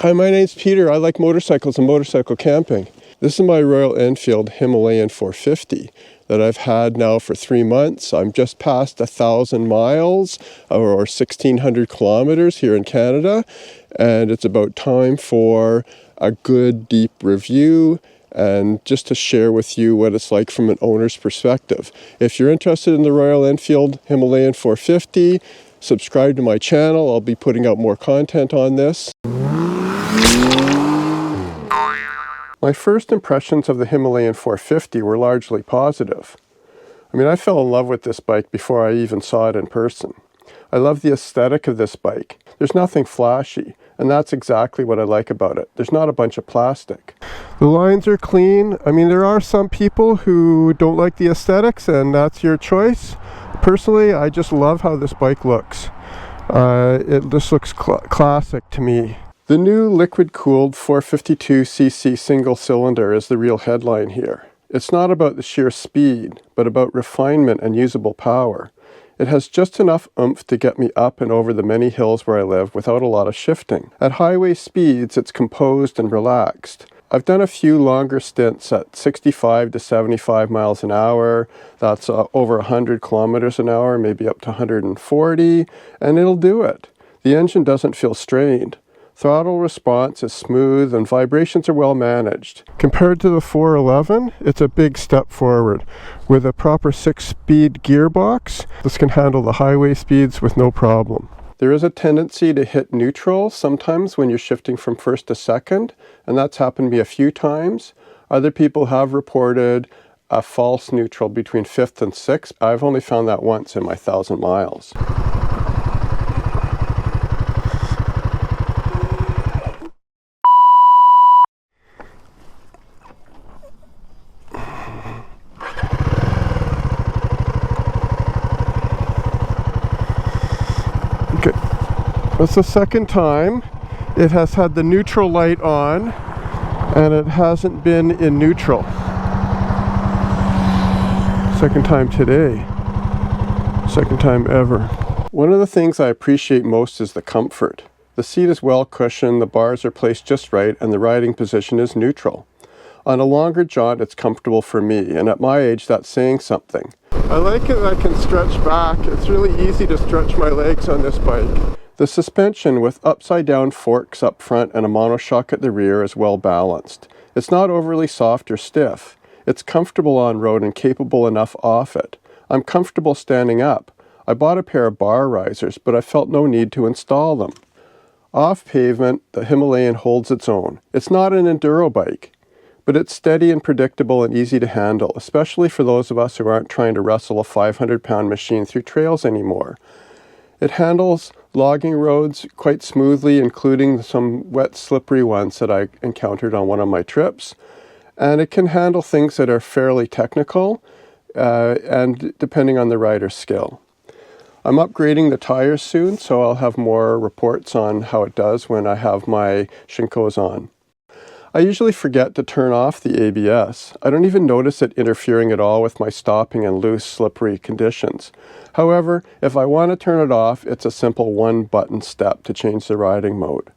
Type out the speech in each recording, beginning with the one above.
Hi, my name's Peter. I like motorcycles and motorcycle camping. This is my Royal Enfield Himalayan 450 that I've had now for 3 months. I'm just past 1,000 miles or 1,600 kilometers here in Canada, and it's about time for a good deep review and just to share with you what it's like from an owner's perspective. If you're interested in the Royal Enfield Himalayan 450, subscribe to my channel. I'll be putting out more content on this. My first impressions of the Himalayan 450 were largely positive. I mean, I fell in love with this bike before I even saw it in person. I love the aesthetic of this bike. There's nothing flashy, and that's exactly what I like about it. There's not a bunch of plastic. The lines are clean. I mean, there are some people who don't like the aesthetics, and that's your choice. Personally, I just love how this bike looks. It just looks classic to me. The new liquid-cooled 452cc single cylinder is the real headline here. It's not about the sheer speed, but about refinement and usable power. It has just enough oomph to get me up and over the many hills where I live without a lot of shifting. At highway speeds, it's composed and relaxed. I've done a few longer stints at 65 to 75 miles an hour. That's over 100 kilometers an hour, maybe up to 140, and it'll do it. The engine doesn't feel strained. Throttle response is smooth and vibrations are well managed. Compared to the 411, it's a big step forward. With a proper 6-speed gearbox, this can handle the highway speeds with no problem. There is a tendency to hit neutral sometimes when you're shifting from first to second, and that's happened to me a few times. Other people have reported a false neutral between 5th and 6th. I've only found that once in my 1,000 miles. That's the second time it has had the neutral light on and it hasn't been in neutral. Second time today. Second time ever. One of the things I appreciate most is the comfort. The seat is well cushioned, the bars are placed just right, and the riding position is neutral. On a longer jaunt, it's comfortable for me, and at my age, that's saying something. I like it that I can stretch back. It's really easy to stretch my legs on this bike. The suspension with upside-down forks up front and a monoshock at the rear is well balanced. It's not overly soft or stiff. It's comfortable on road and capable enough off it. I'm comfortable standing up. I bought a pair of bar risers, but I felt no need to install them. Off pavement, the Himalayan holds its own. It's not an enduro bike, but it's steady and predictable and easy to handle, especially for those of us who aren't trying to wrestle a 500-pound machine through trails anymore. It handles logging roads quite smoothly, including some wet, slippery ones that I encountered on one of my trips. And it can handle things that are fairly technical, and depending on the rider's skill. I'm upgrading the tires soon, so I'll have more reports on how it does when I have my Timecodes on. I usually forget to turn off the ABS. I don't even notice it interfering at all with my stopping in loose, slippery conditions. However, if I want to turn it off, it's a simple one-button step to change the riding mode.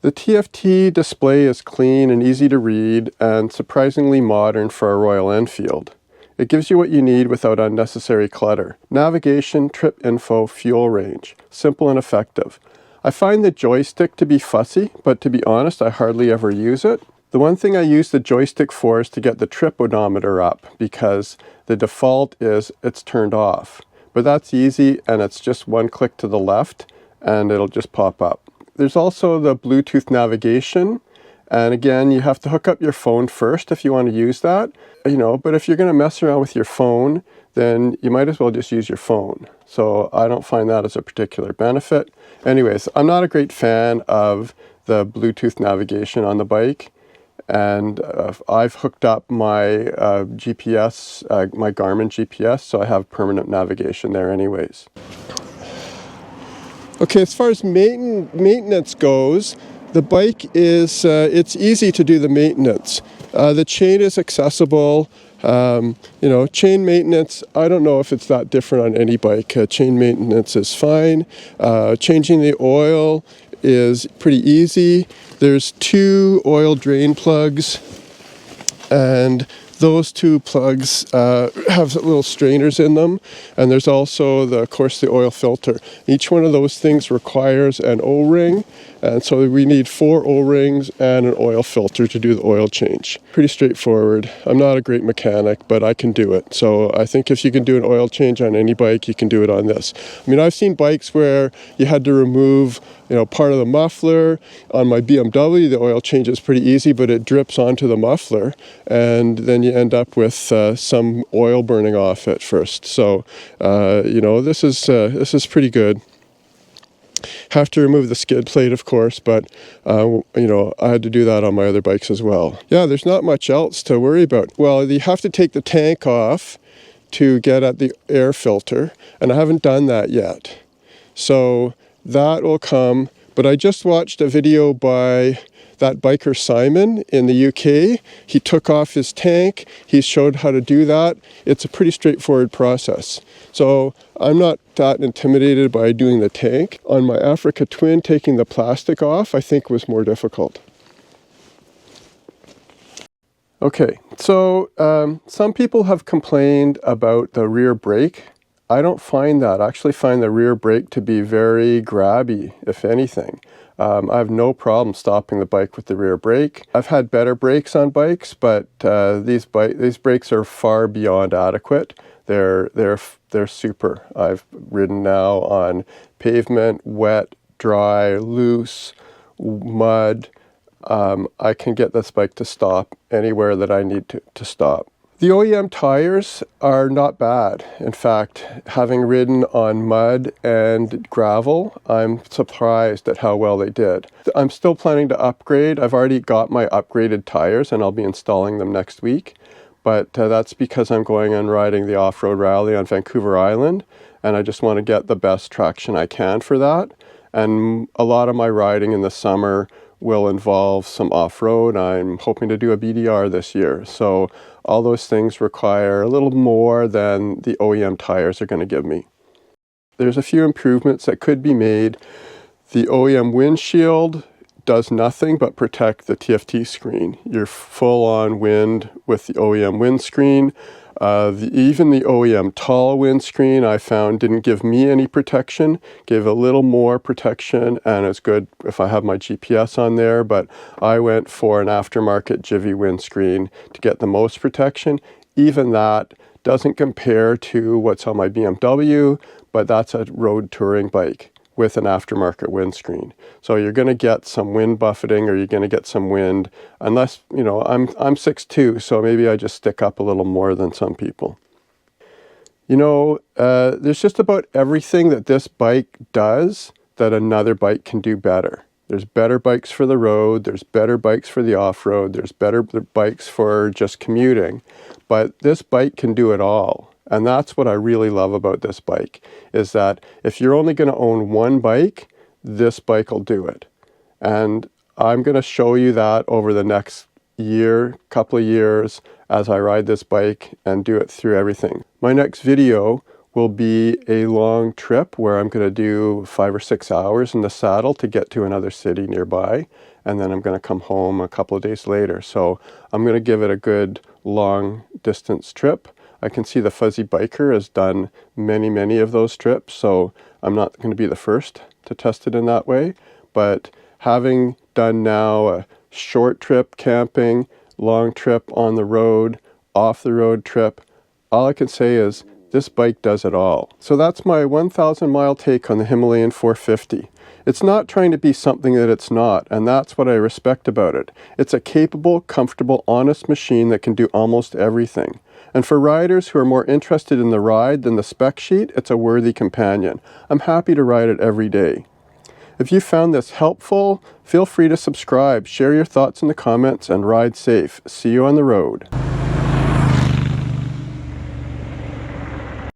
The TFT display is clean and easy to read and surprisingly modern for a Royal Enfield. It gives you what you need without unnecessary clutter. Navigation, trip info, fuel range. Simple and effective. I find the joystick to be fussy, but to be honest, I hardly ever use it. The one thing I use the joystick for is to get the trip odometer up, because the default is it's turned off. But that's easy, and it's just one click to the left, and it'll just pop up. There's also the Bluetooth navigation, and again, you have to hook up your phone first if you want to use that. But if you're going to mess around with your phone, then you might as well just use your phone. So I don't find that as a particular benefit. Anyways, I'm not a great fan of the Bluetooth navigation on the bike. And I've hooked up my GPS, my Garmin GPS, so I have permanent navigation there anyways. Okay, as far as maintenance goes, the bike is, it's easy to do the maintenance. The chain is accessible. Chain maintenance, I don't know if it's that different on any bike. Chain maintenance is fine. Changing the oil is pretty easy. There's 2 oil drain plugs, and those 2 plugs have little strainers in them, and there's also, of course, the oil filter. Each one of those things requires an O-ring, and so we need 4 O-rings and an oil filter to do the oil change. Pretty straightforward. I'm not a great mechanic, but I can do it. So I think if you can do an oil change on any bike, you can do it on this. I mean, I've seen bikes where you had to remove, part of the muffler. On my BMW, the oil change is pretty easy, but it drips onto the muffler, and then you end up with some oil burning off at first. So, this is pretty good. Have to remove the skid plate, of course, but I had to do that on my other bikes as well. Yeah, there's not much else to worry about. Well, you have to take the tank off to get at the air filter, and I haven't done that yet. So that will come, but I just watched a video by that biker Simon in the UK. He took off his tank. He showed how to do that. It's a pretty straightforward process. So I'm not that intimidated by doing the tank. On my Africa Twin, taking the plastic off, I think was more difficult. Okay, so some people have complained about the rear brake. I don't find that. I actually find the rear brake to be very grabby, if anything. I have no problem stopping the bike with the rear brake. I've had better brakes on bikes, but these brakes are far beyond adequate. They're super. I've ridden now on pavement, wet, dry, loose, mud. I can get this bike to stop anywhere that I need to stop. The OEM tires are not bad. In fact, having ridden on mud and gravel, I'm surprised at how well they did. I'm still planning to upgrade. I've already got my upgraded tires and I'll be installing them next week. But that's because I'm going and riding the off-road rally on Vancouver Island, and I just want to get the best traction I can for that. And a lot of my riding in the summer will involve some off-road. I'm hoping to do a BDR this year. So all those things require a little more than the OEM tires are going to give me. There's a few improvements that could be made. The OEM windshield does nothing but protect the TFT screen. You're full on wind with the OEM windscreen. Even the OEM tall windscreen I found didn't give me any protection, gave a little more protection, and it's good if I have my GPS on there, but I went for an aftermarket Jivy windscreen to get the most protection. Even that doesn't compare to what's on my BMW, but that's a road touring bike with an aftermarket windscreen. So you're going to get some wind buffeting, or you're going to get some wind, unless, I'm 6'2", so maybe I just stick up a little more than some people. There's just about everything that this bike does that another bike can do better. There's better bikes for the road, there's better bikes for the off-road, there's better bikes for just commuting, but this bike can do it all. And that's what I really love about this bike, is that if you're only going to own one bike, this bike will do it. And I'm going to show you that over the next couple of years, as I ride this bike and do it through everything. My next video will be a long trip where I'm going to do 5 or 6 hours in the saddle to get to another city nearby. And then I'm going to come home a couple of days later. So I'm going to give it a good long distance trip. I can see the Fuzzy Biker has done many of those trips, so I'm not going to be the first to test it in that way. But having done now a short trip camping, long trip on the road, off the road trip, all I can say is this bike does it all. So that's my 1,000 mile take on the Himalayan 450. It's not trying to be something that it's not, and that's what I respect about it. It's a capable, comfortable, honest machine that can do almost everything. And for riders who are more interested in the ride than the spec sheet, it's a worthy companion. I'm happy to ride it every day. If you found this helpful, feel free to subscribe, share your thoughts in the comments, and ride safe. See you on the road.